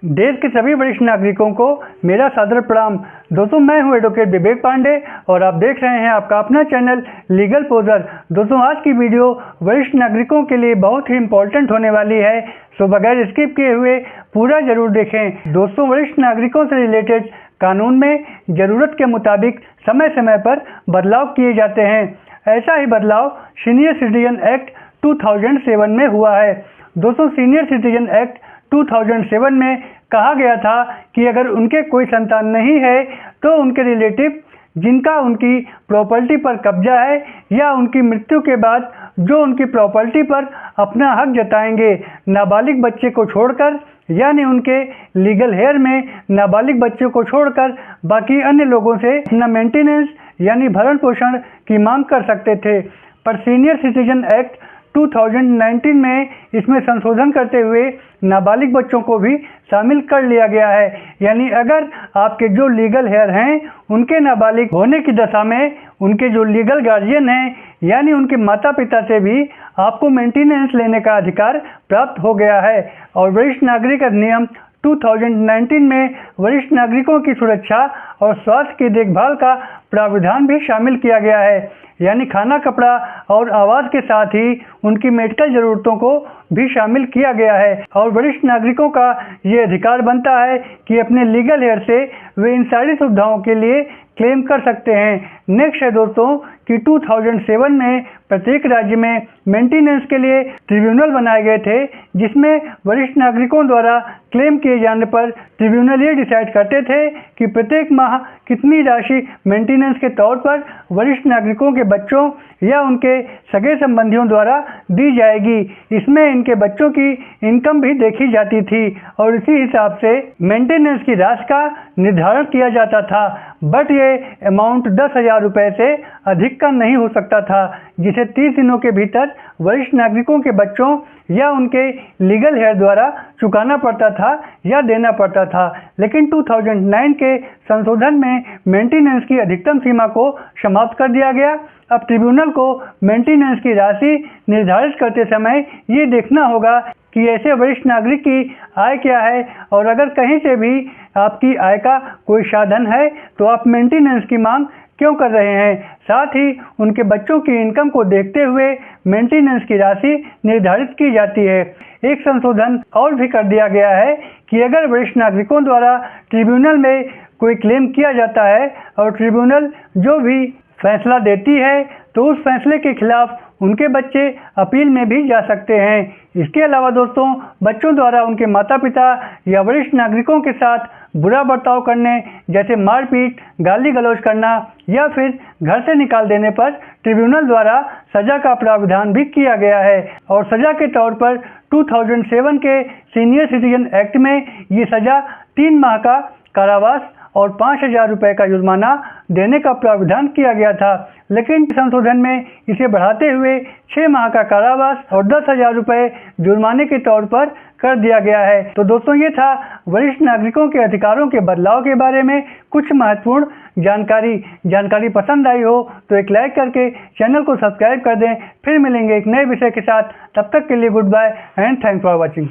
देश के सभी वरिष्ठ नागरिकों को मेरा सादर प्रणाम। दोस्तों, मैं हूं एडवोकेट विवेक पांडे और आप देख रहे हैं आपका अपना चैनल लीगल पोजर। दोस्तों, आज की वीडियो वरिष्ठ नागरिकों के लिए बहुत ही इम्पोर्टेंट होने वाली है, सो बगैर स्किप किए हुए पूरा जरूर देखें। दोस्तों, वरिष्ठ नागरिकों से रिलेटेड कानून में ज़रूरत के मुताबिक समय समय पर बदलाव किए जाते हैं। ऐसा ही बदलाव सीनियर सिटीजन एक्ट 2007 में हुआ है। दोस्तों, सीनियर सिटीजन एक्ट 2007 में कहा गया था कि अगर उनके कोई संतान नहीं है तो उनके रिलेटिव जिनका उनकी प्रॉपर्टी पर कब्जा है या उनकी मृत्यु के बाद जो उनकी प्रॉपर्टी पर अपना हक जताएंगे, नाबालिग बच्चे को छोड़कर, यानी उनके लीगल हेयर में नाबालिग बच्चे को छोड़कर बाकी अन्य लोगों से अपना मेंटेनेंस यानी भरण पोषण की मांग कर सकते थे। पर सीनियर सिटीजन एक्ट 2019 में इसमें संशोधन करते हुए नाबालिग बच्चों को भी शामिल कर लिया गया है। यानी अगर आपके जो लीगल हेयर हैं उनके नाबालिग होने की दशा में उनके जो लीगल गार्जियन हैं यानी उनके माता पिता से भी आपको मेंटेनेंस लेने का अधिकार प्राप्त हो गया है। और वरिष्ठ नागरिक अधिनियम 2019 में वरिष्ठ नागरिकों की सुरक्षा और स्वास्थ्य की देखभाल का प्रावधान भी शामिल किया गया है। यानी खाना, कपड़ा और आवास के साथ ही उनकी मेडिकल ज़रूरतों को भी शामिल किया गया है। और वरिष्ठ नागरिकों का ये अधिकार बनता है कि अपने लीगल हेयर से वे इन सारी सुविधाओं के लिए क्लेम कर सकते हैं। नेक्स्ट है दोस्तों कि 2007 में प्रत्येक राज्य में मेंटेनेंस के लिए ट्रिब्यूनल बनाए गए थे, जिसमें वरिष्ठ नागरिकों द्वारा क्लेम किए जाने पर ट्रिब्यूनल ये डिसाइड करते थे कि प्रत्येक माह कितनी राशि मेंटेनेंस के तौर पर वरिष्ठ नागरिकों के बच्चों या उनके सगे संबंधियों द्वारा दी जाएगी। इसमें इनके बच्चों की इनकम भी देखी जाती थी और इसी हिसाब से मेंटेनेंस की राशि का निर्धारण किया जाता था। बट ये अमाउंट 10,000 रुपये से अधिक का नहीं हो सकता था, जिसे 30 दिनों के भीतर वरिष्ठ नागरिकों के बच्चों या उनके लीगल हेयर द्वारा चुकाना पड़ता था या देना पड़ता था। लेकिन 2009 के संशोधन में मेंटेनेंस की अधिकतम सीमा को समाप्त कर दिया गया। अब ट्रिब्यूनल को मेंटेनेंस की राशि निर्धारित करते समय ये देखना होगा कि ऐसे वरिष्ठ नागरिक की आय क्या है, और अगर कहीं से भी आपकी आय का कोई साधन है तो आप मेंटेनेंस की मांग क्यों कर रहे हैं। साथ ही उनके बच्चों की इनकम को देखते हुए मेंटेनेंस की राशि निर्धारित की जाती है। एक संशोधन और भी कर दिया गया है कि अगर वरिष्ठ नागरिकों द्वारा ट्रिब्यूनल में कोई क्लेम किया जाता है और ट्रिब्यूनल जो भी फैसला देती है तो उस फैसले के खिलाफ उनके बच्चे अपील में भी जा सकते हैं। इसके अलावा दोस्तों, बच्चों द्वारा उनके माता पिता या वरिष्ठ नागरिकों के साथ बुरा बर्ताव करने जैसे मारपीट, गाली गलौज करना या फिर घर से निकाल देने पर ट्रिब्यूनल द्वारा सज़ा का प्रावधान भी किया गया है। और सज़ा के तौर पर 2007 के सीनियर सिटीजन एक्ट में ये सज़ा 3 माह का कारावास और 5,000 रुपये का जुर्माना देने का प्रावधान किया गया था। लेकिन संशोधन में इसे बढ़ाते हुए 6 माह का कारावास और 10,000 रुपये जुर्माने के तौर पर कर दिया गया है। तो दोस्तों, ये था वरिष्ठ नागरिकों के अधिकारों के बदलाव के बारे में कुछ महत्वपूर्ण जानकारी पसंद आई हो तो एक लाइक करके चैनल को सब्सक्राइब कर दें। फिर मिलेंगे एक नए विषय के साथ। तब तक के लिए goodbye and thanks for watching.